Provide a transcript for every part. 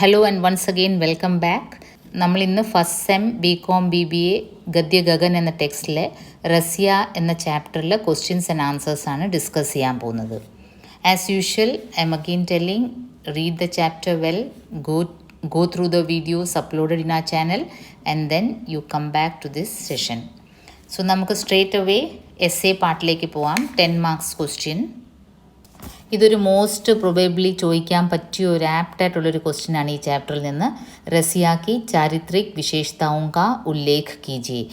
Hello and once again welcome back. നമ്മളിന്ന് first sem BCom BBA Gadya Gagan എന്ന ടെക്സ്റ്റിലെ റസിയ എന്ന ചാപ്റ്ററിൽ ക്വസ്റ്റ്യൻസ് ആൻഡ് ആൻസേഴ്സ് ആണ് ഡിസ്കസ് ചെയ്യാൻ പോകുന്നത്. As usual I am again telling, read the chapter well, go through the videos uploaded in our channel and then you come back to this session. So നമുക്ക് straight away essay പാർട്ടിലേക്ക് പോവാം. 10 marks question. ഇതൊരു most പ്രൊബേബ്ലി ചോദിക്കാൻ പറ്റിയ ഒരു ആപ്റ്റായിട്ടുള്ളൊരു question ആണ് ഈ ചാപ്റ്ററിൽ നിന്ന്. റസിയ കി ചാരിത്രിക് വിശേഷതാओं का ഉല്ലേഖ് കീജിയെ,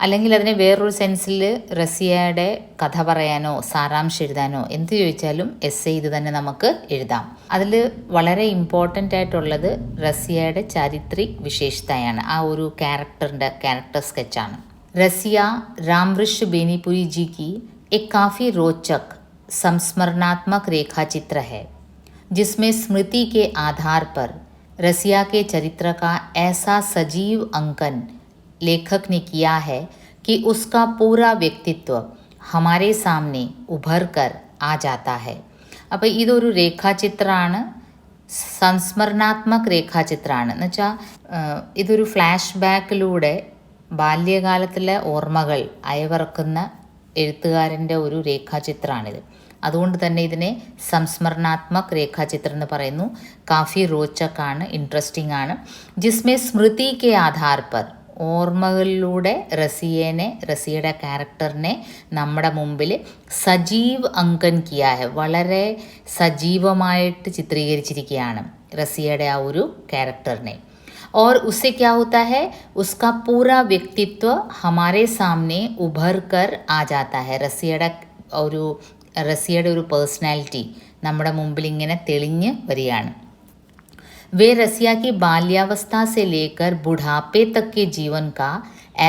അല്ലെങ്കിൽ അതിനെ വേറൊരു സെൻസിൽ റസിയയുടെ കഥ പറയാനോ സാരാംശം എഴുതാനോ എന്ത് ചോദിച്ചാലും ഇത് തന്നെ നമുക്ക് എഴുതാം. അതിൽ വളരെ ഇമ്പോർട്ടൻ്റ് ആയിട്ടുള്ളത് റസിയയുടെ ചാരിത്രിക് വിശേഷതയാണ്. ആ ഒരു ക്യാരക്ടർ സ്കെച്ചാണ്. റസിയ रामवृक्ष बेनीपुरी जी की एक काफ़ी रोचक संस्मरणात्मक रेखा चित्र है, जिसमें स्मृति के आधार पर रसिया के चरित्र का ऐसा सजीव अंकन लेखक ने किया है कि उसका पूरा व्यक्तित्व हमारे सामने उभर कर आ जाता है. അപ്പോൾ ഇതൊരു രേഖാചിത്രമാണ്, സംസ്മരണാത്മക രേഖാചിത്രമാണ്. എന്ന് വെച്ചാൽ ഇതൊരു ഫ്ലാഷ് ബാക്കിലൂടെ ബാല്യകാലത്തിലെ ഓർമ്മകൾ അയവിറക്കുന്ന എഴുത്തുകാരൻ്റെ ഒരു രേഖാചിത്രമാണിത്. അതുകൊണ്ട് തന്നെ ഇതിനെ സംസ്മരണാത്മക് രേഖാചിത്രം എന്ന് പറയുന്നു. കാഫി റോച്ചക്കാണ്, ഇൻട്രസ്റ്റിംഗ് ആണ്. ജിസ്മേ സ്മൃതി കെ ആധാർ പർ, ഓർമ്മകളിലൂടെ റസിയയുടെ ക്യാരക്ടറിനെ നമ്മുടെ മുമ്പിൽ സജീവ് അങ്കൻ കിയാ ഹെ, വളരെ സജീവമായിട്ട് ചിത്രീകരിച്ചിരിക്കുകയാണ് റസിയയുടെ ആ ഒരു ക്യാരക്ടറിനെ. और उससे क्या होता है, उसका पूरा व्यक्तित्व हमारे सामने उभर कर आ जाता है. റസിയയുടെ ഒരു പേഴ്സണാലിറ്റി നമ്മുടെ മുമ്പിൽ ഇങ്ങനെ തെളിഞ്ഞ് വരികയാണ്. वे रसिया की बाल्यावस्था से लेकर बुढ़ापे तक के जीवन का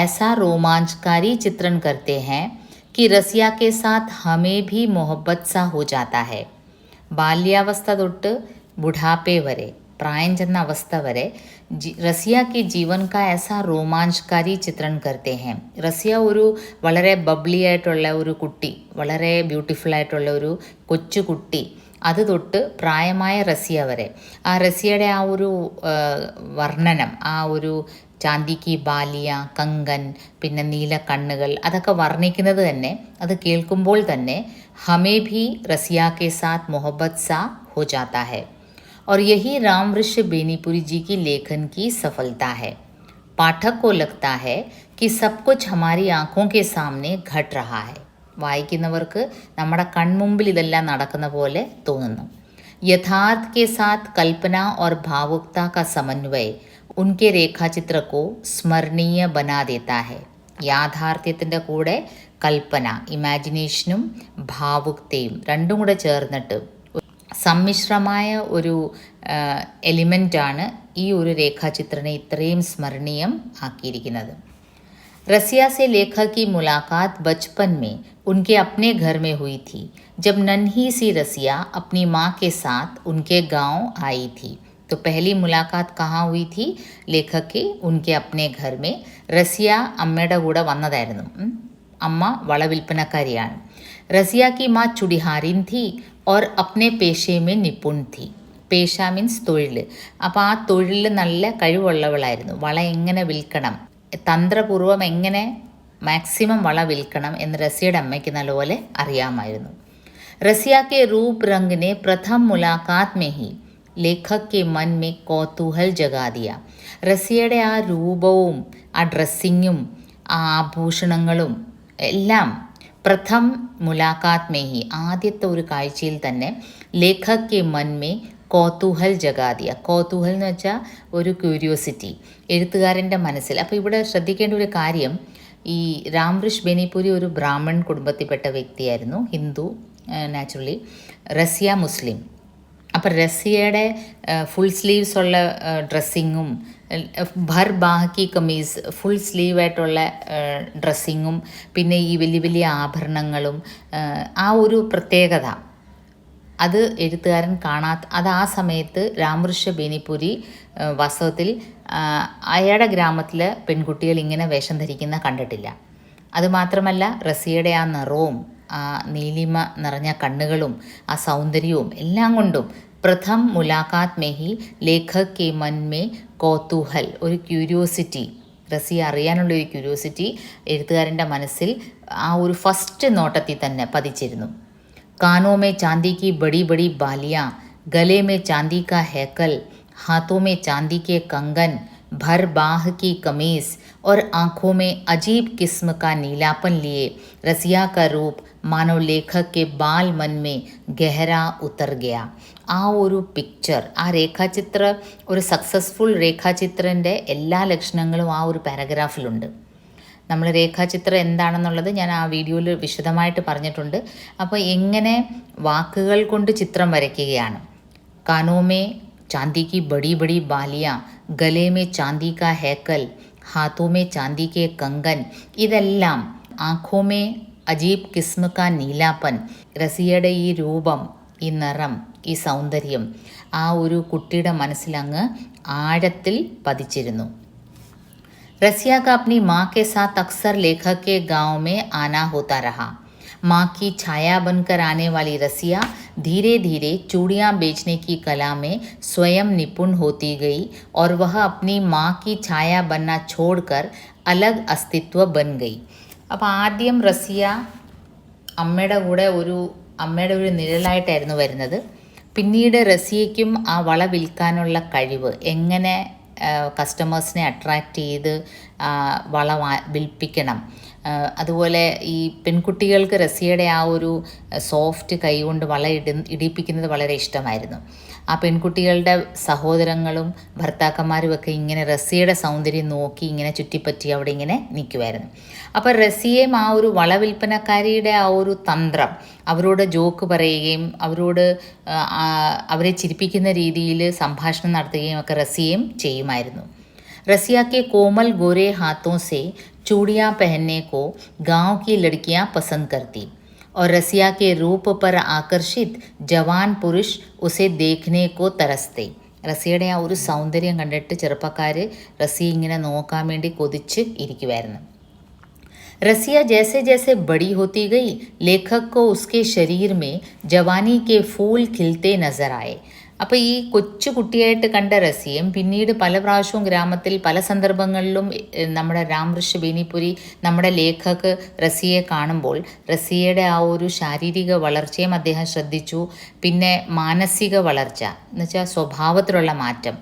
ऐसा रोमांचकारी चित्रण करते हैं कि रसिया के साथ हमें भी मोहब्बत सा हो जाता है. ബാല്യാവസ്ഥ തൊട്ട് ബുഢാപ്പെ വരെ, പ്രായം ചെന്ന അവസ്ഥ വരെ റസിയ കി ജീവൻ കാ ऐसा रोमांचकारी ചിത്രം करते हैं. റസിയ ഒരു വളരെ ബബ്ലി ആയിട്ടുള്ള ഒരു കുട്ടി, വളരെ ബ്യൂട്ടിഫുൾ ആയിട്ടുള്ള ഒരു കൊച്ചു കുട്ടി, അത് തൊട്ട് പ്രായമായ റസിയ വരെ ആ റസിയയുടെ ആ ഒരു വർണ്ണനം, ആ ഒരു ചാന്ദിക്ക് ബാലിയ, കങ്കൻ, പിന്നെ നീല കണ്ണുകൾ, അതൊക്കെ വർണ്ണിക്കുന്നത് തന്നെ, അത് കേൾക്കുമ്പോൾ തന്നെ ഹമേ ഭി റസിയ കെ സാത്ത് മൊഹബ്ബത്ത് സാ ഹോ ജാता है. और यही रामवृक्ष बेनीपुरी जी की लेखन की सफलता है. पाठक को लगता है कि सब कुछ हमारी आँखों के सामने घट रहा है. വായിക്കുന്നവർക്ക് നമ്മുടെ കൺമുമ്പിൽ ഇതെല്ലാം നടക്കുന്ന പോലെ തോന്നുന്നു. യഥാർത്ഥ के साथ कल्पना और भावुकता का समन्वय उनके रेखाचित्र को स्मरणीय बना देता है. യാഥാർത്ഥ്യത്തിൻ്റെ കൂടെ കൽപ്പന, ഇമാജിനേഷനും ഭാവുകതയും രണ്ടും കൂടെ ചേർന്നിട്ട് സമ്മിശ്രമായ ഒരു എലിമെൻ്റാണ് ഈ ഒരു രേഖാചിത്രനെ ഇത്രയും സ്മരണീയം ആക്കിയിരിക്കുന്നത്. रसिया से लेखक की मुलाकात बचपन में उनके अपने घर में हुई थी, जब नन्ही सी रसिया अपनी माँ के साथ उनके गांव आई थी. तो पहली मुलाकात कहाँ हुई थी? लेखक की उनके अपने घर में. റസിയ അമ്മയുടെ കൂടെ വന്നതായിരുന്നു. അമ്മ വളവിൽപ്പനക്കാരിയാണ്. റസിയ की माँ चुड़िहारिन थी और अपने पेशे में निपुण थी. പേശ മീൻസ് തൊഴിൽ. അപ്പോൾ ആ തൊഴിലിൽ നല്ല കഴിവുള്ളവളായിരുന്നു. വള എങ്ങനെ വിൽക്കണം, തന്ത്രപൂർവ്വം എങ്ങനെ മാക്സിമം വള വിൽക്കണം എന്ന് റസിയയുടെ അമ്മയ്ക്ക് നല്ലപോലെ അറിയാമായിരുന്നു. റസിയ के रूप रंग ने प्रथम मुलाकात में ही लेखक के मन में कौतूहल जगा दिया. റസിയയുടെ ആ രൂപവും ആ ഡ്രസ്സിങ്ങും ആ ആഭൂഷണങ്ങളും എല്ലാം പ്രഥം മുലാഖാത്ത് മേ ഹി, ആദ്യത്തെ ഒരു കാഴ്ചയിൽ തന്നെ ലേഖക് കെ മൻ മേ കൗതൂഹൽ ജഗാദിയ. കൗതൂഹൽ എന്ന് വെച്ചാൽ ഒരു ക്യൂരിയോസിറ്റി എഴുത്തുകാരൻ്റെ മനസ്സിൽ. അപ്പോൾ ഇവിടെ ശ്രദ്ധിക്കേണ്ട ഒരു കാര്യം, ഈ രാംവൃക്ഷ് ബെനിപുരി ഒരു ബ്രാഹ്മൺ കുടുംബത്തിൽപ്പെട്ട വ്യക്തിയായിരുന്നു, ഹിന്ദു നാച്ചുറലി. റസിയ മുസ്ലിം. അപ്പം റസിയയുടെ ഫുൾ സ്ലീവ്സ് ഉള്ള ഡ്രസ്സിങ്ങും ഭർ ബാഹി കമീസ്, ഫുൾ സ്ലീവായിട്ടുള്ള ഡ്രസ്സിങ്ങും, പിന്നെ ഈ വലിയ വലിയ ആഭരണങ്ങളും, ആ ഒരു പ്രത്യേകത അത് എഴുത്തുകാരൻ അത് ആ സമയത്ത് രാംവൃക്ഷ ബെനിപുരി വാസ്തവത്തിൽ അയാളുടെ ഗ്രാമത്തിൽ പെൺകുട്ടികൾ ഇങ്ങനെ വേഷം ധരിക്കുന്ന കണ്ടിട്ടില്ല. അതുമാത്രമല്ല റസിയയുടെ ആ നിറവും ആ നീലിമ നിറഞ്ഞ കണ്ണുകളും ആ സൗന്ദര്യവും എല്ലാം കൊണ്ടും പ്രഥം മുലാഖാത്ത് में ही ലേഖക് के मन में കൗതൂഹൽ, ഒരു ക്യൂരിയോസിറ്റി, റസിയ അറിയാനുള്ള ഒരു ക്യൂരിയോസിറ്റി എഴുത്തുകാരൻ്റെ മനസ്സിൽ ആ ഒരു ഫസ്റ്റ് നോട്ടത്തിൽ തന്നെ പതിച്ചിരുന്നു. कानों में चांदी की बड़ी बड़ी बालियाँ, गले में चांदी का हैकल, हाथों में चांदी के कंगन, भर बाह की कमीज और आँखों में अजीब किस्म का नीलापन लिए रसिया का रूप मानो लेखक के बाल मन में गहरा उतर गया. ആ ഒരു പിക്ചർ, ആ രേഖാചിത്ര, ഒരു സക്സസ്ഫുൾ രേഖാചിത്രൻ്റെ എല്ലാ ലക്ഷണങ്ങളും ആ ഒരു പാരഗ്രാഫിലുണ്ട്. നമ്മൾ രേഖാചിത്രം എന്താണെന്നുള്ളത് ഞാൻ ആ വീഡിയോയിൽ വിശദമായിട്ട് പറഞ്ഞിട്ടുണ്ട്. അപ്പോൾ എങ്ങനെ വാക്കുകൾ കൊണ്ട് ചിത്രം വരയ്ക്കുകയാണ്. കാനോമേ चांदी की बड़ी बड़ी बालियाँ, गले में चांदी का हैकल, हाथों में चांदी के कंगन, ഇതെല്ലാം ആँखों में അജീബ് കിസ്മ കാ നീലാപ്പൻ, റസിയയുടെ ഈ രൂപം, ഈ നിറം, ഈ സൗന്ദര്യം ആ ഒരു കുട്ടിയുടെ മനസ്സിലങ്ങ് ആഴത്തിൽ പതിച്ചിരുന്നു. रसिया का अपनी माँ के साथ अक्सर लेखक के गांव में आना होता रहा. माँ की छाया बनकर आने वाली रसिया धीरे धीरे चूड़ियाँ बेचने की कला में स्वयं निपुण होती गई और वह अपनी माँ की छाया बनना छोड़कर अलग अस्तित्व बन गई. അപ്പോൾ ആദ്യം റസിയ അമ്മയുടെ കൂടെ അമ്മയുടെ ഒരു നിഴലായിട്ടായിരുന്നു വരുന്നത്. പിന്നീട് റസിയയ്ക്കും ആ വള വിൽക്കാനുള്ള കഴിവ്, എങ്ങനെ കസ്റ്റമേഴ്സിനെ അട്രാക്റ്റ് ചെയ്ത് വള വിൽപ്പിക്കണം, അതുപോലെ ഈ പെൺകുട്ടികൾക്ക് റസിയയുടെ ആ ഒരു സോഫ്റ്റ് കൈ കൊണ്ട് വള ഇടിപ്പിക്കുന്നത് വളരെ ഇഷ്ടമായിരുന്നു. ആ പെൺകുട്ടികളുടെ സഹോദരങ്ങളും ഭർത്താക്കന്മാരും ഒക്കെ ഇങ്ങനെ റസിയയുടെ സൗന്ദര്യം നോക്കി ഇങ്ങനെ ചുറ്റിപ്പറ്റി അവിടെ ഇങ്ങനെ നിൽക്കുമായിരുന്നു. അപ്പോൾ റസിയയും ആ ഒരു വള വിൽപ്പനക്കാരിയുടെ ആ ഒരു തന്ത്രം, അവരോട് ജോക്ക് പറയുകയും അവരെ ചിരിപ്പിക്കുന്ന രീതിയിൽ സംഭാഷണം നടത്തുകയും ഒക്കെ റസിയയും ചെയ്യുമായിരുന്നു. रसिया के कोमल गोरे हाथों से चूड़ियाँ पहनने को गांव की लड़कियां पसंद करती और रसिया के रूप पर आकर्षित जवान पुरुष उसे देखने को तरसते. റസിയയുടെ ആ ഒരു സൗന്ദര്യം കണ്ടിട്ട് ചെറുപ്പക്കാർ റസിയ ഇങ്ങനെ നോക്കാൻ വേണ്ടി കൊതിച്ച് ഇരിക്കുമായിരുന്നു. रसिया जैसे जैसे बड़ी होती गई, लेखक को उसके शरीर में जवानी के फूल खिलते नजर आए. അപ്പോൾ ഈ കൊച്ചു കുട്ടിയായിട്ട് കണ്ട റസിയയും പിന്നീട് പല പ്രാവശ്യവും ഗ്രാമത്തിൽ പല സന്ദർഭങ്ങളിലും നമ്മുടെ രാംഋഷി ബേനിപുരി നമ്മുടെ ലേഖക് റസിയയെ കാണുമ്പോൾ റസിയയുടെ ആ ഒരു ശാരീരിക വളർച്ചയും അദ്ദേഹം ശ്രദ്ധിച്ചു. പിന്നെ മാനസിക വളർച്ച എന്ന് വെച്ചാൽ സ്വഭാവത്തിലുള്ള മാറ്റം.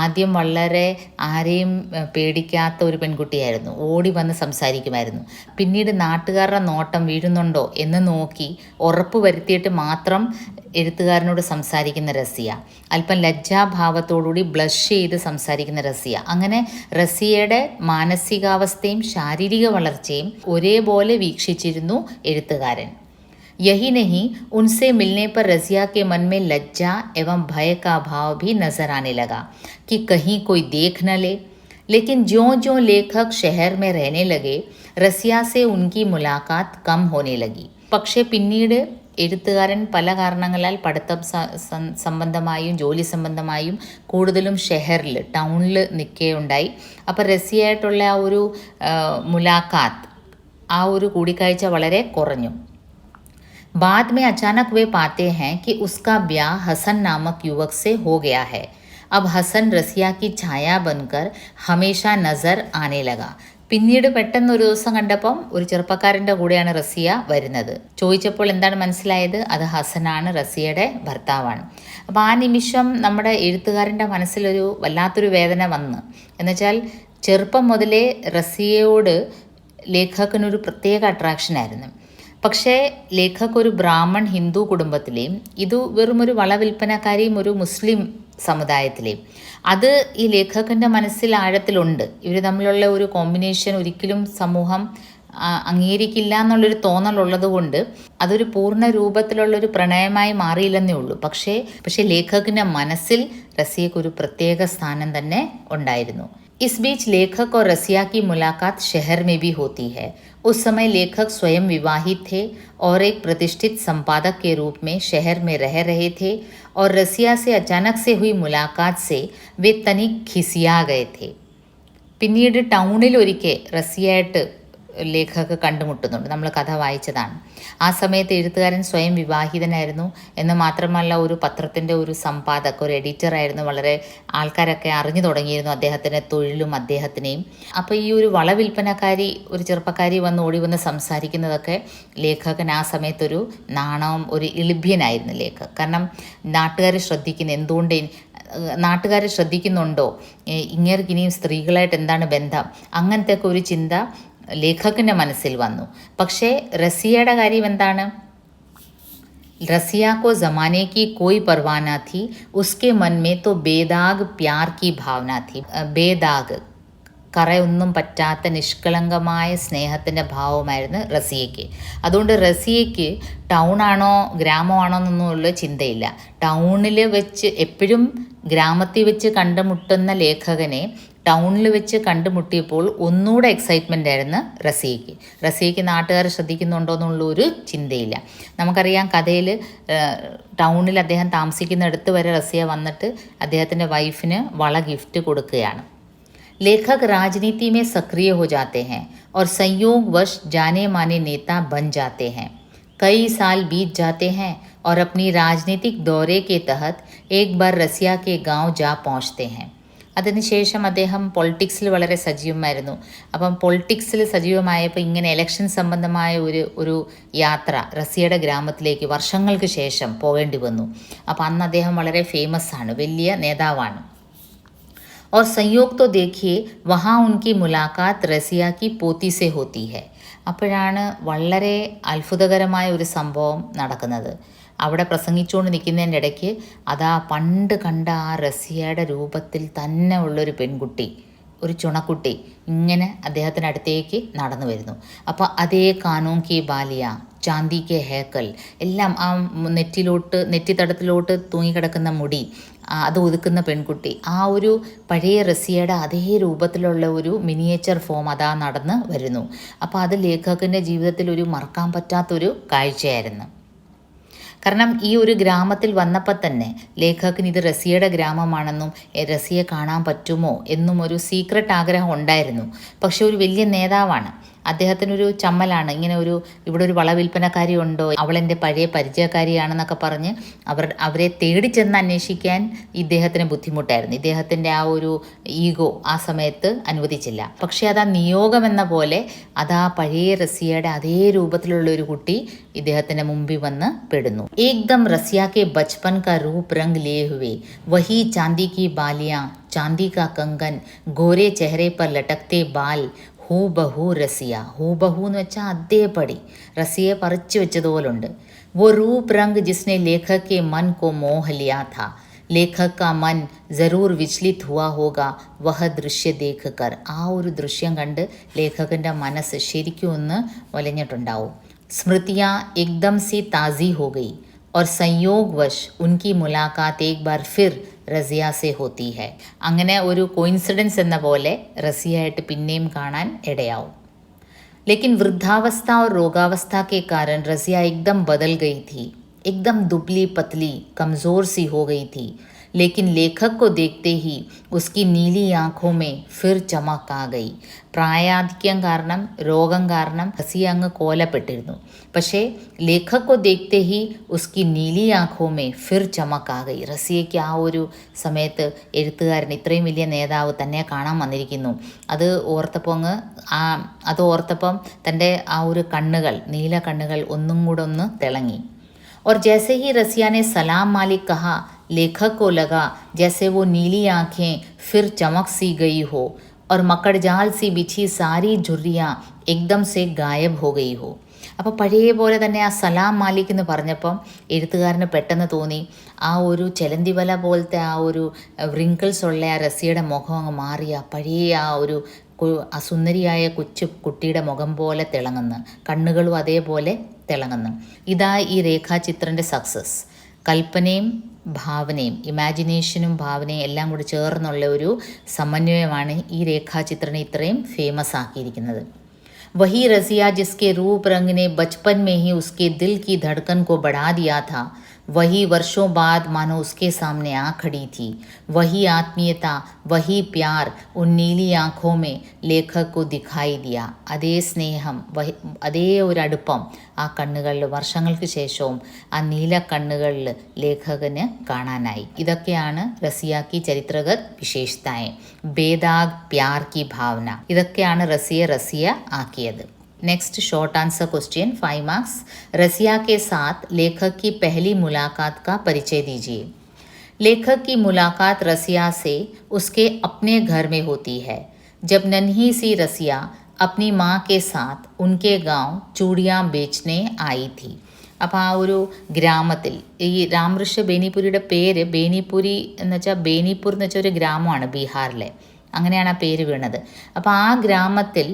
ആദ്യം വളരെ ആരെയും പേടിക്കാത്ത ഒരു പെൺകുട്ടിയായിരുന്നു, ഓടി വന്ന് സംസാരിക്കുമായിരുന്നു. പിന്നീട് നാട്ടുകാരുടെ നോട്ടം വീഴുന്നുണ്ടോ എന്ന് നോക്കി ഉറപ്പ് വരുത്തിയിട്ട് മാത്രം എഴുത്തുകാരനോട് സംസാരിക്കുന്ന റസിയ, അല്പം ലജ്ജാഭാവത്തോടുകൂടി ബ്ലഷ് ചെയ്ത് സംസാരിക്കുന്ന റസിയ. അങ്ങനെ റസിയയുടെ മാനസികാവസ്ഥയും ശാരീരിക വളർച്ചയും ഒരേപോലെ വീക്ഷിച്ചിരുന്നു എഴുത്തുകാരൻ. यही नहीं, उनसे मिलने पर रसिया के मन में लज्जा एवं भय का भाव भी नजर आने लगा कि कहीं कोई देख न ले. लेकिन ज्यों ज्यों लेखक शहर में रहने लगे, रसिया से उनकी मुलाकात कम होने लगी. പക്ഷേ പിന്നീട് എഴുത്തുകാരൻ പല കാരണങ്ങളാൽ പഠിത്തം സംബന്ധമായും ജോലി സംബന്ധമായും കൂടുതലും ഷെഹറിൽ, ടൗണിൽ നിൽക്കുകയുണ്ടായി. അപ്പോൾ റസിയായിട്ടുള്ള ആ ഒരു മുലാഖാത്ത്, ആ ഒരു കൂടിക്കാഴ്ച വളരെ കുറഞ്ഞു. बाद में अचानक वे पाते हैं कि उसका ब्याह हसन नामक युवक से हो गया है. अब हसन रसिया की छाया बनकर हमेशा नज़र आने लगा. പിന്നീട് പെട്ടെന്ന് ഒരു ദിവസം കണ്ടപ്പം ഒരു ചെറുപ്പക്കാരൻ്റെ കൂടെയാണ് റസിയ വരുന്നത്. ചോദിച്ചപ്പോൾ എന്താണ് മനസ്സിലായത്? അത് ഹസനാണ്, റസിയയുടെ ഭർത്താവാണ്. അപ്പോൾ ആ നിമിഷം നമ്മുടെ എഴുത്തുകാരൻ്റെ മനസ്സിലൊരു വല്ലാത്തൊരു വേദന വന്ന്, എന്നുവെച്ചാൽ ചെറുപ്പം മുതലേ റസിയയോട് ലേഖകനൊരു പ്രത്യേക അട്രാക്ഷനായിരുന്നു. പക്ഷേ ലേഖക് ഒരു ബ്രാഹ്മൺ ഹിന്ദു കുടുംബത്തിലെയും ഇത് വെറും ഒരു വളവിൽപ്പനക്കാരിയും ഒരു മുസ്ലിം സമുദായത്തിലെയും, അത് ഈ ലേഖകൻ്റെ മനസ്സിൽ ആഴത്തിലുണ്ട്. ഇവർ തമ്മിലുള്ള ഒരു കോമ്പിനേഷൻ ഒരിക്കലും സമൂഹം അംഗീകരിക്കില്ല എന്നുള്ളൊരു തോന്നലുള്ളത് കൊണ്ട് അതൊരു പൂർണ്ണ രൂപത്തിലുള്ളൊരു പ്രണയമായി മാറിയില്ലെന്നേ ഉള്ളൂ. പക്ഷേ ലേഖകൻ്റെ മനസ്സിൽ റസിയയ്ക്കൊരു പ്രത്യേക സ്ഥാനം തന്നെ ഉണ്ടായിരുന്നു. इस बीच लेखक और रसिया की मुलाकात शहर में भी होती है. उस समय लेखक स्वयं विवाहित थे और एक प्रतिष्ठित संपादक के रूप में शहर में रह रहे थे और रसिया से अचानक से हुई मुलाकात से वे तनिक खिसिया गए थे. പിന്നീട് ടൗണിൽ ഒരിക്കൽ റസിയായിട്ട് ലേഖക കണ്ടുമുട്ടുന്നുണ്ട്. നമ്മൾ കഥ വായിച്ചതാണ്. ആ സമയത്ത് എഴുത്തുകാരൻ സ്വയം വിവാഹിതനായിരുന്നു എന്ന് മാത്രമല്ല ഒരു പത്രത്തിൻ്റെ ഒരു സമ്പാദക, ഒരു എഡിറ്ററായിരുന്നു. വളരെ ആൾക്കാരൊക്കെ അറിഞ്ഞു തുടങ്ങിയിരുന്നു അദ്ദേഹത്തിൻ്റെ തൊഴിലും അദ്ദേഹത്തിനെയും. അപ്പോൾ ഈ ഒരു വളവിൽപ്പനക്കാരി, ഒരു ചെറുപ്പക്കാരി ഓടി വന്ന് സംസാരിക്കുന്നതൊക്കെ ലേഖകൻ ആ സമയത്തൊരു നാണവും ഒരു ഇളിഭ്യനായിരുന്നു ലേഖകൻ. കാരണം നാട്ടുകാർ ശ്രദ്ധിക്കുന്നുണ്ടോ, ഇങ്ങേർക്ക് ഇനിയും സ്ത്രീകളായിട്ട് എന്താണ് ബന്ധം, അങ്ങനത്തെ ഒക്കെ ഒരു ചിന്ത ലേഖകൻ്റെ മനസ്സിൽ വന്നു. പക്ഷേ റസിയയുടെ കാര്യം എന്താണ്? रसिया को ज़माने की कोई परवाह न थी, उसके मन में तो बेदाग प्यार की भावना थी. बेदाഗ് കറയൊന്നും പറ്റാത്ത നിഷ്കളങ്കമായ സ്നേഹത്തിൻ്റെ ഭാവമായിരുന്നു റസിയയ്ക്ക്. അതുകൊണ്ട് റസിയയ്ക്ക് ടൗണാണോ ഗ്രാമമാണോ എന്നൊന്നുള്ള ചിന്തയില്ല. ടൗണിൽ വെച്ച് എപ്പോഴും ഗ്രാമത്തിൽ വെച്ച് കണ്ടുമുട്ടുന്ന ലേഖകനെ ടൗണിൽ വെച്ച് കണ്ടുമുട്ടിയപ്പോൾ ഒന്നുകൂടെ എക്സൈറ്റ്മെൻ്റ് ആയിരുന്നു റസിയയ്ക്ക് നാട്ടുകാർ ശ്രദ്ധിക്കുന്നുണ്ടോ എന്നുള്ളൊരു ചിന്തയില്ല. നമുക്കറിയാം കഥയിൽ ടൗണിൽ അദ്ദേഹം താമസിക്കുന്നിടത്ത് വരെ റസിയ വന്നിട്ട് അദ്ദേഹത്തിൻ്റെ വൈഫിന് വള ഗിഫ്റ്റ് കൊടുക്കുകയാണ്. लेखक राजनीति में सक्रिय हो जाते हैं और संयोगवश जाने माने नेता बन जाते हैं. कई साल बीत जाते हैं और अपनी राजनीतिक दौरे के तहत एक बार रसिया के गांव जा पहुंचते हैं. അതിനുശേഷം അദ്ദേഹം പൊളിറ്റിക്സിൽ വളരെ സജീവമായിരുന്നു. അപ്പം പൊളിറ്റിക്സിൽ സജീവമായപ്പോൾ ഇങ്ങനെ ഇലക്ഷൻ സംബന്ധമായ ഒരു യാത്ര റസിയയുടെ ഗ്രാമത്തിലേക്ക് വർഷങ്ങൾക്ക് ശേഷം പോകേണ്ടി വന്നു. അപ്പോൾ അന്ന് അദ്ദേഹം വളരെ ഫേമസ് ആണ്, വലിയ നേതാവാണ്. और संयोग तो देखिए वहाँ उनकी मुलाकात रसिया की पोती से होती है. അപ്പോഴാണ് വളരെ അത്ഭുതകരമായ ഒരു സംഭവം നടക്കുന്നത്. അവിടെ പ്രസംഗിച്ചുകൊണ്ട് നിൽക്കുന്നതിൻ്റെ ഇടയ്ക്ക് അതാ പണ്ട് കണ്ട ആ റസിയയുടെ രൂപത്തിൽ തന്നെ ഉള്ളൊരു പെൺകുട്ടി, ഒരു ചുണക്കുട്ടി ഇങ്ങനെ അദ്ദേഹത്തിനടുത്തേക്ക് നടന്നു വരുന്നു. അപ്പോൾ അതേ കാനൂൻ കി ബാലിയ, ചാന്തി കെ ഹേക്കൽ, എല്ലാം ആ നെറ്റിത്തടത്തിലോട്ട് തൂങ്ങിക്കിടക്കുന്ന മുടി, അത് ഒതുക്കുന്ന പെൺകുട്ടി, ആ ഒരു പഴയ റസിയയുടെ അതേ രൂപത്തിലുള്ള ഒരു മിനിയേച്ചർ ഫോം അതാ നടന്ന് വരുന്നു. അപ്പോൾ അത് ലേഖകൻ്റെ ജീവിതത്തിൽ ഒരു മറക്കാൻ പറ്റാത്തൊരു കാഴ്ചയായിരുന്നു. കാരണം ഈ ഒരു ഗ്രാമത്തിൽ വന്നപ്പോൾ തന്നെ ലേഖകന് ഇത് റസിയയുടെ ഗ്രാമമാണെന്നും റസിയെ കാണാൻ പറ്റുമോ എന്നും ഒരു സീക്രട്ട് ആഗ്രഹം ഉണ്ടായിരുന്നു. പക്ഷെ ഒരു വലിയ നേതാവാണ്, അദ്ദേഹത്തിനൊരു ചമ്മലാണ്. ഇങ്ങനെ ഇവിടെ ഒരു വളവിൽപ്പനക്കാരി ഉണ്ടോ, അവളെൻ്റെ പഴയ പരിചയക്കാരിയാണെന്നൊക്കെ പറഞ്ഞ് അവരെ തേടി ചെന്ന് അന്വേഷിക്കാൻ ഇദ്ദേഹത്തിന് ബുദ്ധിമുട്ടായിരുന്നു. ഇദ്ദേഹത്തിൻ്റെ ആ ഒരു ഈഗോ ആ സമയത്ത് അനുവദിച്ചില്ല. പക്ഷേ അതാ നിയോഗമെന്ന പോലെ അതാ പഴയ റസിയയുടെ അതേ രൂപത്തിലുള്ള ഒരു കുട്ടി ഇദ്ദേഹത്തിൻ്റെ മുമ്പിൽ വന്ന് പെടുന്നു. एकदम रसिया के बचपन का रूप रंग लिए हुए वही चांदी की बालियां, चांदी का कंगन, गोरे चेहरे पर लटकते बाल, ഹൂബഹു റസിയ. ഹൂബഹു എന്ന് വെച്ചാൽ അതേപടി റസിയെ പറിച്ചു വെച്ചതുപോലുണ്ട്. वो रूप रंग जिसने लेखक के मन को मोह लिया था, लेखक का मन ज़रूर विचलित हुआ होगा वह दृश्य देख कर. ആ ഒരു ദൃശ്യം കണ്ട് ലേഖകൻ്റെ മനസ്സ് ശരിക്കും ഒന്ന് വലഞ്ഞിട്ടുണ്ടാവും. स्मृतियाँ एकदम से ताज़ी हो गई और संयोगवश उनकी मुलाकात एक बार फिर റസിയ സെ ഹോത്തി ഹെ. അങ്ങനെ ഒരു കോയിൻസിഡൻസ് എന്ന പോലെ റസിയായിട്ട് പിന്നെയും കാണാൻ ഇടയാവും. लेकिन वृद्धावस्था और रोगावस्था के कारण रसिया एकदम बदल गई थी. एकदम दुबली पतली कमज़ोर सी हो गई थी. लेकिन लेखक को देखते ही उसकी नीली आँखों में फिर चमक आ गई. പ്രായാധിക്യം കാരണം, രോഗം കാരണം റസിയ അങ്ങ് കോലപ്പെട്ടിരുന്നു. പക്ഷേ ലേഖക്കോ ദേഖ്തേ ഹി ഉസ്കി നീലി ആँखों में फिर चमक आ गई. റസിയയ്ക്ക് ആ ഒരു സമയത്ത് എഴുത്തുകാരൻ, ഇത്രയും വലിയ നേതാവ് തന്നെ കാണാൻ വന്നിരിക്കുന്നു, അത് ഓർത്തപ്പം തൻ്റെ ആ ഒരു കണ്ണുകൾ, നീല കണ്ണുകൾ ഒന്നും കൂടെ ഒന്ന് തിളങ്ങി. और जैसे ही रसिया ने सलाम मालिक कहा, लेखक को लगा जैसे वो नीली आँखें फिर चमक सी गई हो और मकड़जाल सी बिछी सारी झुर्रियाँ एकदम से गायब हो गई हो. അപ്പോൾ പഴയ പോലെ തന്നെ ആ സലാം മാലിക് എന്ന് പറഞ്ഞപ്പം എഴുത്തുകാരന് പെട്ടെന്ന് തോന്നി ആ ഒരു ചെലന്തി വല പോലത്തെ ആ ഒരു വ്രിങ്കിൾസ് ഉള്ള ആ റസിയയുടെ മുഖം അങ്ങ് മാറിയ പഴയ ആ ഒരു സുന്ദരിയായ കൊച്ചു കുട്ടിയുടെ മുഖം പോലെ തിളങ്ങുന്നു, കണ്ണുകളും അതേപോലെ തിളങ്ങുന്നു. ഇതാ ഈ രേഖാചിത്രൻ്റെ സക്സസ്. കൽപ്പനയും ഭാവനയും, ഇമാജിനേഷനും ഭാവനയും എല്ലാം കൂടി ചേർന്നുള്ള ഒരു സമന്വയമാണ് ഈ രേഖാചിത്രനെ ഇത്രയും ഫേമസ് ആക്കിയിരിക്കുന്നത്. वही रसिया जिसके रूप रंग ने बचपन में ही उसके दिल की धड़कन को बढ़ा दिया था, वही वर्षों बाद मानो उसके सामने आ खड़ी थी। वही आत्मीयता, वही प्यार उन नीली आँखों में लेखक को दिखाई दिया. അതേ സ്നേഹം, അതേ ഒരു അടുപ്പം ആ കണ്ണുകളിൽ വർഷങ്ങൾക്ക് ശേഷവും ആ നീല കണ്ണുകളിൽ ലേഖകന് കാണാനായി. ഇതൊക്കെയാണ് റസിയ കി ചരിത്രഗത് വിശേഷതാएं. ബേദാഗ് പ്യാർ കി ഭാവന. ഇതൊക്കെയാണ് റസിയ ആക്കിയത്. Next short answer question 5 marks. Razia के साथ लेखक की पहली मुलाकात का परिचय दीजिए. लेखक की मुलाकात रसिया से उसके अपने घर में होती है, जब नन्ही सी रसिया अपनी माँ के साथ उनके गांव चूड़ियाँ बेचने आई थी. അപ്പോൾ ആ ഒരു ഗ്രാമത്തിൽ, ഈ രാമകൃഷ്ണ ബേനിപുരിയുടെ പേര് ബേനിപുരി എന്ന് വെച്ചാൽ ബേനിപ്പൂർ എന്ന് വെച്ചാൽ ഒരു ഗ്രാമമാണ് ബീഹാറിലെ, അങ്ങനെയാണ് ആ പേര് വീണത്. അപ്പോൾ ആ ഗ്രാമത്തിൽ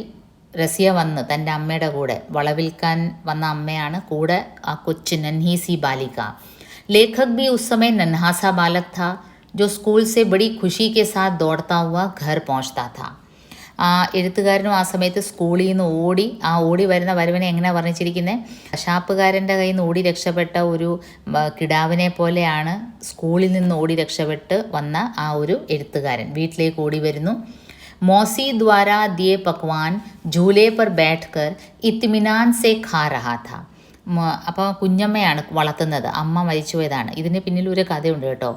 റസിയ വന്ന് തൻ്റെ അമ്മയുടെ കൂടെ, വളവിൽക്കാൻ വന്ന അമ്മയാണ് കൂടെ ആ കൊച്ചു നन्ही सी बालिका. लेखक भी उस समय नन्हा सा बालक था जो स्कूल से बड़ी खुशी के साथ दौड़ता हुआ घर पहुंचता था. ആ എഴുത്തുകാരനും ആ സമയത്ത് സ്കൂളിൽ നിന്ന് ഓടി വരുന്ന വരവിനെ എങ്ങനെയാണ് വർണ്ണിച്ചിരിക്കുന്നത്? കശാപ്പുകാരൻ്റെ കയ്യിൽ നിന്ന് ഓടി രക്ഷപ്പെട്ട ഒരു കിടാവിനെ പോലെയാണ് സ്കൂളിൽ നിന്ന് ഓടി രക്ഷപ്പെട്ട് വന്ന ആ ഒരു എഴുത്തുകാരൻ വീട്ടിലേക്ക് ഓടി വരുന്നു. मौसी द्वारा दिए पकवान झूले पर बैठकर इत्मीनान से खा रहा था. അപ്പോൾ കുഞ്ഞമ്മയാണ് വളർത്തുന്നത്, അമ്മ മരിച്ചുപോയതാണ്. ഇതിന് പിന്നിൽ ഒരു കഥയുണ്ട് കേട്ടോ.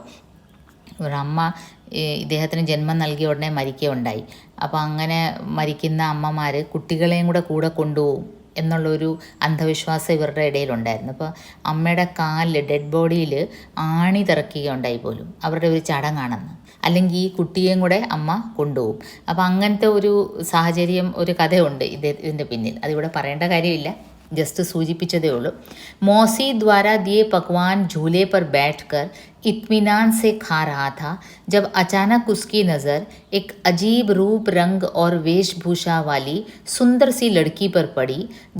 ഒരമ്മ ഇദ്ദേഹത്തിന് ജന്മം നൽകിയ ഉടനെ മരിക്കുകയുണ്ടായി. അപ്പോൾ അങ്ങനെ മരിക്കുന്ന അമ്മമാർ കുട്ടികളെയും കൂടെ കൊണ്ടുപോകും എന്നുള്ളൊരു അന്ധവിശ്വാസം ഇവരുടെ ഇടയിലുണ്ടായിരുന്നു. അപ്പോൾ അമ്മയുടെ കാലിൽ, ഡെഡ് ബോഡിയിൽ ആണി തിറക്കുകയുണ്ടായി പോലും. അവരുടെ ഒരു ചടങ്ങാണെന്ന്. അല്ലെങ്കിൽ ഈ കുട്ടിയെയും കൂടെ അമ്മ കൊണ്ടുപോകും. അപ്പോൾ അങ്ങനത്തെ ഒരു സാഹചര്യം, ഒരു കഥയുണ്ട് ഇതിൻ്റെ പിന്നിൽ. അതിവിടെ പറയേണ്ട കാര്യമില്ല, जस्ट सूचिപ്പിച്ചതേ ഉള്ളൂ. मौसी द्वारा दिए पकवान झूले पर बैठकर इत्मीनान से खा रहा था, जब अचानक उसकी नज़र एक अजीब रूप, रंग और वेशभूषा वाली सुंदर सी लड़की पर पड़ी,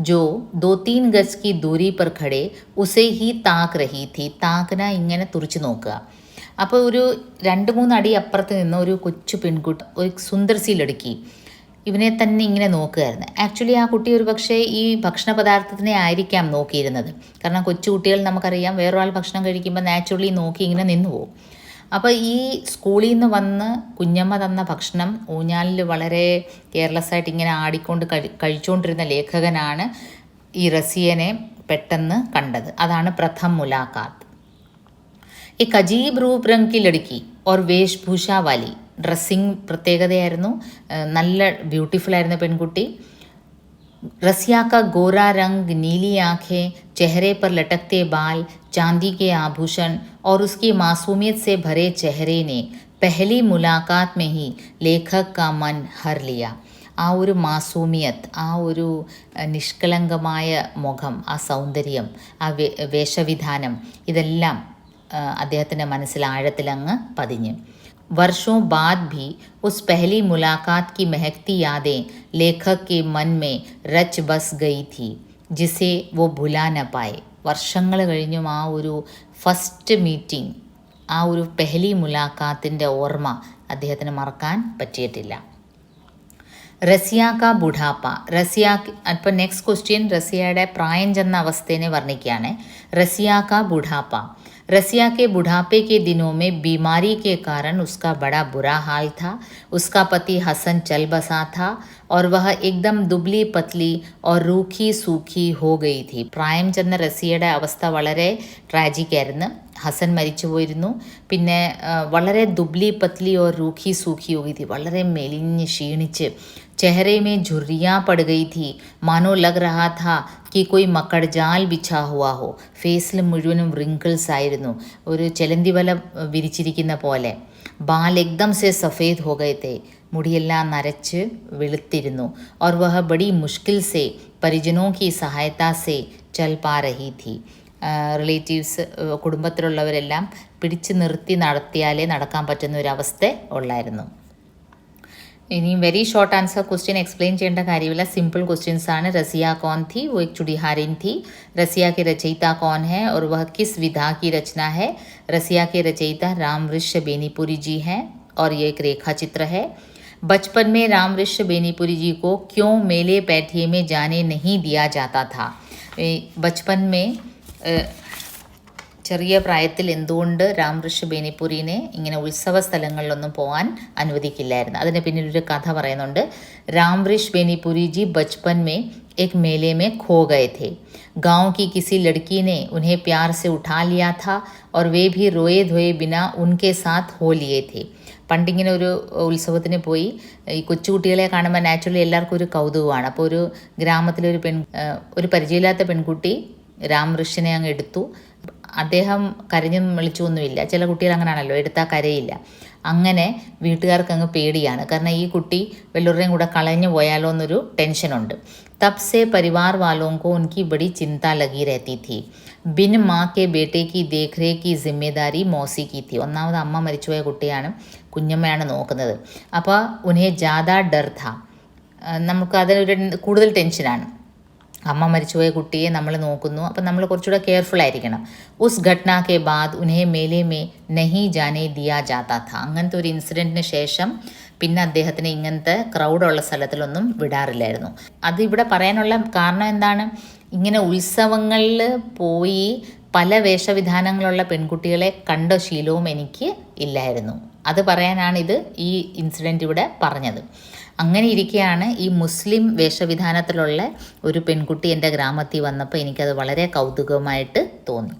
जो 2-3 गज की दूरी पर खड़े उसे ही ताक रही थी. താക്കന ഇങ്ങനെ തുറിച്ച് നോക്കുക. അപ്പോൾ ഒരു 2-3 അടി അപ്പുറത്ത് നിന്ന് ഒരു കൊച്ചു പെൺകുട്ടി, ഒരു സുന്ദർ സി ലടുക്കി, ഇവനെ തന്നെ ഇങ്ങനെ നോക്കുകയായിരുന്നു. ആക്ച്വലി ആ കുട്ടി ഒരു പക്ഷേ ഈ ഭക്ഷണ പദാർത്ഥത്തിനെ ആയിരിക്കാം നോക്കിയിരുന്നത്. കാരണം കൊച്ചു കുട്ടികൾ നമുക്കറിയാം, വേറൊരാൾ ഭക്ഷണം കഴിക്കുമ്പോൾ നാച്ചുറലി നോക്കി ഇങ്ങനെ നിന്നു പോകും. അപ്പോൾ ഈ സ്കൂളിൽ നിന്ന് വന്ന് കുഞ്ഞമ്മ തന്ന ഭക്ഷണം ഊഞ്ഞാലിൽ വളരെ കെയർലെസ് ആയിട്ട് ഇങ്ങനെ ആടിക്കൊണ്ട് കഴിച്ചുകൊണ്ടിരുന്ന ലേഖകനാണ് ഈ റസിയനെ പെട്ടെന്ന് കണ്ടത്. അതാണ് പ്രഥം മുലാഖാത്ത്. एक अजीब रूप रंग की लड़की और वेशभूषा वाली. ഡ്രസ്സിങ് പ്രത്യേകതയായിരുന്നു, നല്ല ബ്യൂട്ടിഫുൾ ആയിരുന്ന പെൺകുട്ടി. रसिया का गोरा रंग, नीली आँखें, चेहरे पर लटकते बाल, चांदी के आभूषण और उसकी मासूमियत से भरे चेहरे ने पहली मुलाकात में ही लेखक का मन हर लिया. ആ ഒരു മാസൂമിയത്ത്, ആ ഒരു നിഷ്കളങ്കമായ മുഖം, ആ സൗന്ദര്യം, ആ വേഷവിധാനം, ഇതെല്ലാം അദ്ദേഹത്തിൻ്റെ മനസ്സിൽ ആഴത്തിലങ്ങ് പതിഞ്ഞ്. वर्षों बाद भी उस पहली मुलाकात की महकती यादें लेखक के मन में रच बस गई थी, जिसे वो भुला न पाए. വർഷങ്ങൾ കഴിഞ്ഞും ആ ഒരു ഫസ്റ്റ് മീറ്റിംഗ്, ആ ഒരു പെഹലി മുലാഖാത്തിൻ്റെ ഓർമ്മ അദ്ദേഹത്തിന് മറക്കാൻ പറ്റിയിട്ടില്ല. റസിയ കാ ബുഢാപ്പ. അപ്പോൾ നെക്സ്റ്റ് ക്വസ്റ്റ്യൻ റസിയയുടെ പ്രായം ചെന്ന അവസ്ഥയെ വർണ്ണിക്കുകയാണ്. റസിയ കാ ബുഢാപ്പ. रसिया के बुढ़ापे के दिनों में बीमारी के कारण उसका बड़ा बुरा हाल था. उसका पति हसन चल बसा था और वह एकदम दुबली पतली और रूखी सूखी हो गई थी. പ്രായം ചെന്ന റസിയയുടെ അവസ്ഥ വളരെ ട്രാജിക്കായിരുന്നു. ഹസൻ മരിച്ചു പോയിരുന്നു. പിന്നെ വളരെ ദുബ്ലി പത്ലി ഓർ റൂഖി സൂഖി ഹോ ഗയി थी. വളരെ മെലിഞ്ഞ് ക്ഷീണിച്ച്. चेहरे में झुर्रियाँ पड़ गई थी, मानो लग रहा था कि कोई മക്കഡ്ജാൽ ബിച്ചാ ഹുവാ ഹോ. ഫേസിൽ മുഴുവനും റിങ്കിൾസ് ആയിരുന്നു, ഒരു ചെലന്തി വല വിരിച്ചിരിക്കുന്ന പോലെ. ബാൽ എക്ദം സെ സഫേദ് ഹോ ഗയേ തെ. മുടിയെല്ലാം നരച്ച് വെളുത്തിരുന്നു. और वह बड़ी मुश्किल से परिजनों की सहायता से चल पा रही थी. റിലേറ്റീവ്സ്, കുടുംബത്തിലുള്ളവരെല്ലാം പിടിച്ചു നിർത്തി നടത്തിയാലേ നടക്കാൻ പറ്റുന്ന ഒരു അവസ്ഥ ഉള്ളായിരുന്നു. ഇനിയും very short answer question explain ചെയ്യേണ്ട കാര്യമില്ല, സിമ്പിൾ ക്വസ്റ്റ്യൻസ് ആണ്. रसिया कौन थी? वो एक चुड़ीहारिन थी. रसिया के रचयिता कौन है और वह किस विधा की रचना है? रसिया के रचयिता रामवृक्ष बेनीपुरी जी हैं और ये एक रेखा चित्र है. बचपन में रामवृक्ष बेनीपुरी जी को क्यों मेले पैठिए में जाने नहीं दिया जाता था? बचपन में ചെറിയ പ്രായത്തിൽ എന്തുകൊണ്ട് രാംഋഷി ബേനിപുരിനെ ഇങ്ങനെ ഉത്സവ സ്ഥലങ്ങളിലൊന്നും പോകാൻ അനുവദിക്കില്ലായിരുന്നു. അതിന് പിന്നിലൊരു കഥ പറയുന്നുണ്ട്. രാംഋഷി ബേനിപുരി ജി ബച്പൻ മേ एक मेले में खो गए थे. गांव की किसी लड़की ने उन्हें प्यार से उठा लिया था और वे भी रोए धोए बिना उनके साथ हो लिए थे. പണ്ടിങ്ങനെ ഒരു ഉത്സവത്തിന് പോയി ഈ കൊച്ചുകുട്ടികളെ കാണുമ്പോൾ നാച്ചുറലി എല്ലാവർക്കും ഒരു കൗതുകമാണ്. അപ്പോൾ ഒരു ഗ്രാമത്തിലൊരു ഒരു പരിചയമില്ലാത്ത പെൺകുട്ടി രാംഋഷിനെ അങ്ങ് എടുത്തു. അദ്ദേഹം കരഞ്ഞും വിളിച്ചൊന്നുമില്ല. ചില കുട്ടികൾ അങ്ങനെയാണല്ലോ, എടുത്താൽ കരയില്ല. അങ്ങനെ വീട്ടുകാർക്ക് അങ്ങ് പേടിയാണ്. കാരണം ഈ കുട്ടി വല്ലവരുടെയും കൂടെ കളഞ്ഞു പോയാലോ എന്നൊരു ടെൻഷനുണ്ട്. तब से परिवार वालों को उनकी बड़ी चिंता लगी रहती थी. बिन माँ के बेटे की देखरेख की जिम्मेदारी मौसी की थी. ഒന്നാമത് അമ്മ മരിച്ചുപോയ കുട്ടിയാണ്, കുഞ്ഞമ്മയാണ് നോക്കുന്നത്. അപ്പോൾ ഉन्हें ज़्यादा डर था. നമുക്ക് അതിനൊരു കൂടുതൽ ടെൻഷനാണ്. അമ്മ മരിച്ചുപോയ കുട്ടിയെ നമ്മൾ നോക്കുന്നു, അപ്പം നമ്മൾ കുറച്ചുകൂടെ കെയർഫുൾ ആയിരിക്കണം. ഉസ് ഘട്ന കെ ബാദ് ഉन्हें मेले में नहीं जाने दिया जाता था. അങ്ങനത്തെ ഒരു ഇൻസിഡൻറ്റിന് ശേഷം പിന്നെ അദ്ദേഹത്തിന് ഇങ്ങനത്തെ ക്രൗഡുള്ള സ്ഥലത്തിലൊന്നും വിടാറില്ലായിരുന്നു. അതിവിടെ പറയാനുള്ള കാരണം എന്താണ്? ഇങ്ങനെ ഉത്സവങ്ങളിൽ പോയി പല വേഷവിധാനങ്ങളുള്ള പെൺകുട്ടികളെ കണ്ട ശീലവും എനിക്ക് ഇല്ലായിരുന്നു. അത് പറയാനാണ് ഈ ഇൻസിഡൻറ്റ് ഇവിടെ പറഞ്ഞത്. അങ്ങനെ ഇരിക്കെയാണ് ഈ മുസ്ലിം വേഷവിധാനത്തിലുള്ള ഒരു പെൺകുട്ടി എൻ്റെ ഗ്രാമത്തിൽ വന്നപ്പോൾ എനിക്കത് വളരെ കൗതുകമായിട്ട് തോന്നി.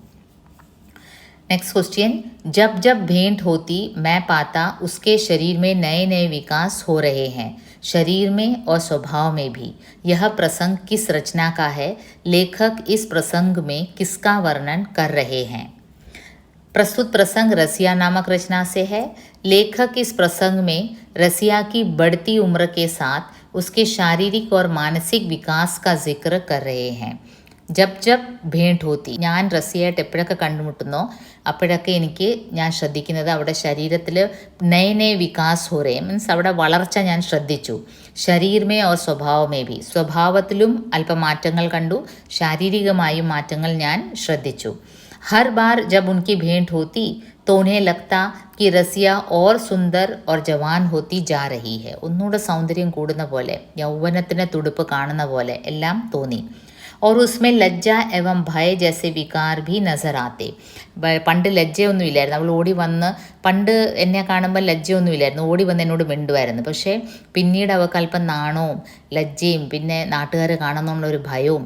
Next question. जब जब भेंट होती मैं पाता उसके शरीर में नए नए विकास हो रहे हैं, शरीर में और स्वभाव में भी. यह प्रसंग किस रचना का है? लेखक इस प्रसंग में किसका वर्णन कर रहे हैं? प्रस्तुत प्रसंग रसिया नामक रचना से है. लेखक इस प्रसंग में रसिया की बढ़ती उम्र के साथ उसके शारीरिक और मानसिक विकास का जिक्र कर रहे हैं. ജബ് ജബ് ഭേണ്ട് ഹോത്തി, ഞാൻ റസിയായിട്ട് എപ്പോഴൊക്കെ കണ്ടുമുട്ടുന്നോ അപ്പോഴൊക്കെ ഞാൻ ശ്രദ്ധിക്കുന്നത് അവിടെ ശരീരത്തിൽ നയ നയ വികാസ് ഹോ രേ, മീൻസ് അവിടെ വളർച്ച ഞാൻ ശ്രദ്ധിച്ചു. ശരീരമേ ഓർ സ്വഭാവമേ ഭി, സ്വഭാവത്തിലും അല്പം മാറ്റങ്ങൾ കണ്ടു, ശാരീരികമായും മാറ്റങ്ങൾ ഞാൻ ശ്രദ്ധിച്ചു. हर बार जब उनकी भेंट होती तो उन्हें लगता कि रसिया और सुंदर और जवान होती जा रही है. ഒന്നുകൂടെ സൗന്ദര്യം കൂടുന്ന പോലെ, യൗവനത്തിൻ്റെ തുടുപ്പ് കാണുന്ന പോലെ എല്ലാം തോന്നി. और उसमें लज्जा एवं भय जैसे विकार भी नजर आते. പണ്ട് ലജ്ജയൊന്നുമില്ലായിരുന്നു. അവൾ ഓടി വന്ന്, പണ്ട് എന്നെ കാണുമ്പോൾ ലജ്ജയൊന്നുമില്ലായിരുന്നു, ഓടി വന്ന് എന്നോട് മിണ്ടുമായിരുന്നു. പക്ഷേ പിന്നീട് അവൾക്ക് അല്പം നാണവും ലജ്ജയും പിന്നെ നാട്ടുകാർ കാണുന്നുള്ള ഭയവും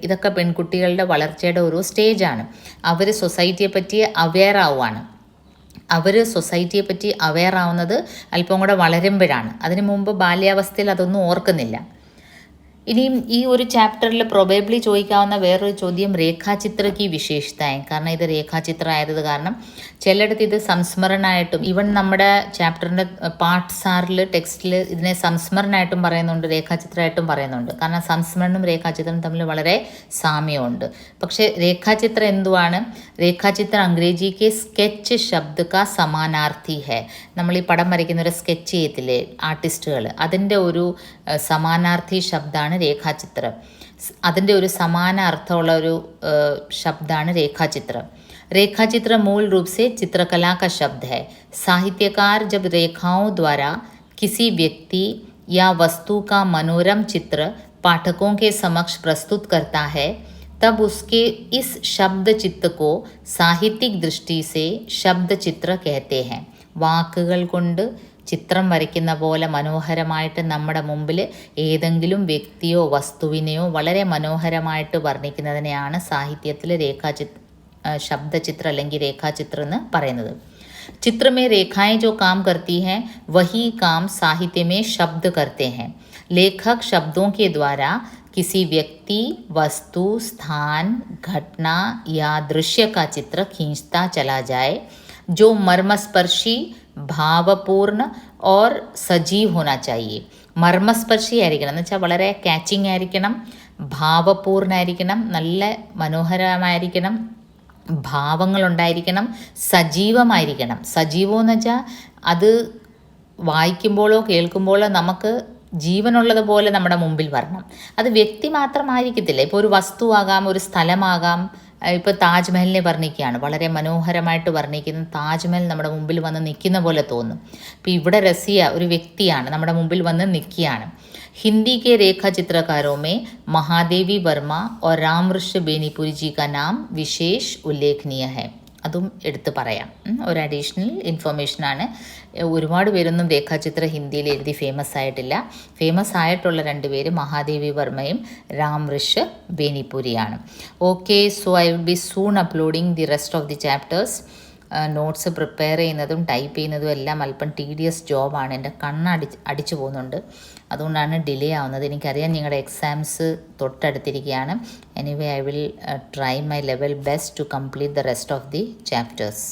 ഇതൊക്കെ പെൺകുട്ടികളുടെ വളർച്ചയുടെ ഒരു സ്റ്റേജാണ്. അവർ സൊസൈറ്റിയെ പറ്റി അവെയർ ആവുകയാണ്. സൊസൈറ്റിയെ പറ്റി അവെയർ ആവുന്നത് അല്പം കൂടെ വളരുമ്പോഴാണ്. അതിനു മുമ്പ് ബാല്യാവസ്ഥയിൽ അതൊന്നും ഓർക്കുന്നില്ല. ഇനിയും ഈ ഒരു ചാപ്റ്ററിൽ പ്രൊബേബ്ലി ചോദിക്കാവുന്ന വേറൊരു ചോദ്യം രേഖാചിത്ര കി വിശേഷതയും. കാരണം ഇത് രേഖാചിത്രം ആയത് കാരണം ചിലയിടത്ത് ഇത് സംസ്മരണമായിട്ടും, ഈവൻ നമ്മുടെ ചാപ്റ്ററിൻ്റെ പാർട്ട്സ് 6 ടെക്സ്റ്റിൽ ഇതിനെ സംസ്മരണമായിട്ടും പറയുന്നുണ്ട്, രേഖാചിത്രമായിട്ടും പറയുന്നുണ്ട്. കാരണം സംസ്മരണവും രേഖാചിത്രം തമ്മിൽ വളരെ സാമ്യമുണ്ട്. പക്ഷേ രേഖാചിത്രം എന്തുവാണ്? രേഖാചിത്രം അംഗ്രേജിക്ക് സ്കെച്ച് ശബ്ദ കാ സമാനാർത്ഥി ഹെ. നമ്മൾ ഈ പടം വരയ്ക്കുന്ന ഒരു സ്കെച്ച് ചെയ്യത്തില്ലേ ആർട്ടിസ്റ്റുകൾ, അതിൻ്റെ ഒരു സമാനാർത്ഥി ശബ്ദമാണ് രേഖാചിത്രം. അതിൻ്റെ ഒരു സമാന അർത്ഥമുള്ള ഒരു ശബ്ദമാണ് രേഖാചിത്രം. रेखाचित्र मूल रूप से चित्रकला का शब्द है. साहित्यकार जब रेखाओं द्वारा किसी व्यक्ति या वस्तु का मनोरम चित्र पाठकों के समक्ष प्रस्तुत करता है तब उसके इस शब्द चित्र को साहित्यिक दृष्टि से शब्द चित्र कहते हैं. വാക്കുകൾ കൊണ്ട് ചിത്രം വരയ്ക്കുന്ന പോലെ മനോഹരമായിട്ട് നമ്മുടെ മുമ്പിൽ ഏതെങ്കിലും വ്യക്തിയോ വസ്തുവിനെയോ വളരെ മനോഹരമായിട്ട് വർണ്ണിക്കുന്നതിനെയാണ് സാഹിത്യത്തിൽ ശബ്ദചിത്ര അല്ലെങ്കിൽ രേഖാചിത്രം എന്ന് പറയുന്നത്. चित्र में रेखाएं जो काम करती हैं वही काम साहित्य में शब्द करते हैं. लेखक शब्दों के द्वारा किसी व्यक्ति, वस्तु, स्थान, घटना या दृश्य का चित्र खींचता चला जाए जो मर्मस्पर्शी, भावपूर्ण और सजीव होना चाहिए. മർമ്മസ്പർശി ആയിരിക്കണം എന്ന് വെച്ചാൽ വളരെ കാച്ചിങ് ആയിരിക്കണം, ഭാവപൂർണ്ണമായിരിക്കണം, നല്ല മനോഹരമായിരിക്കണം, ഭാവങ്ങളുണ്ടായിരിക്കണം, സജീവമായിരിക്കണം. സജീവം എന്ന് വെച്ചാൽ അത് വായിക്കുമ്പോഴോ കേൾക്കുമ്പോഴോ നമുക്ക് ജീവനുള്ളതുപോലെ നമ്മുടെ മുമ്പിൽ വരണം. അത് വ്യക്തി മാത്രമായിരിക്കത്തില്ല. ഇപ്പോൾ ഒരു വസ്തുവാകാം, ഒരു സ്ഥലമാകാം, ഇപ്പോൾ താജ്മഹലിനെ വർണ്ണിക്കുകയാണ്, വളരെ മനോഹരമായിട്ട് വർണ്ണിക്കുന്ന താജ്മഹൽ നമ്മുടെ മുമ്പിൽ വന്ന് നിൽക്കുന്ന പോലെ തോന്നും. ഇപ്പോൾ ഇവിടെ റസിയ ഒരു വ്യക്തിയാണ്, നമ്മുടെ മുമ്പിൽ വന്ന് നിൽക്കുകയാണ്. हिंदी के रेखा चित्रकारों में महादेवी वर्मा और रामवृक्ष बेनीपुरी जी का नाम विशेष उल्लेखनीय है. അതും എടുത്ത് പറയാം. ഒരു അഡീഷണൽ ഇൻഫർമേഷനാണ്. ഒരുപാട് പേരൊന്നും രേഖാചിത്രം ഹിന്ദിയിൽ എഴുതി ഫേമസ് ആയിട്ടില്ല. ഫേമസ് ആയിട്ടുള്ള 2 പേര് മഹാദേവി വർമ്മയും രാംവൃഷ് ബേനിപുരിയാണ്. Okay, so I will be soon uploading the rest of the chapters. Notes prepare ചെയ്യുന്നതും ടൈപ്പ് ചെയ്യുന്നതും എല്ലാം അല്പം ടീഡിയസ് ജോബാണ്. എൻ്റെ അടിച്ചു പോകുന്നുണ്ട്, അതുകൊണ്ടാണ് ഡിലേ ആവുന്നത്. എനിക്കറിയാം നിങ്ങളുടെ എക്സാംസ് തൊട്ടടുത്തിരിക്കുകയാണ്. Anyway I will try my level best to complete the rest of the chapters.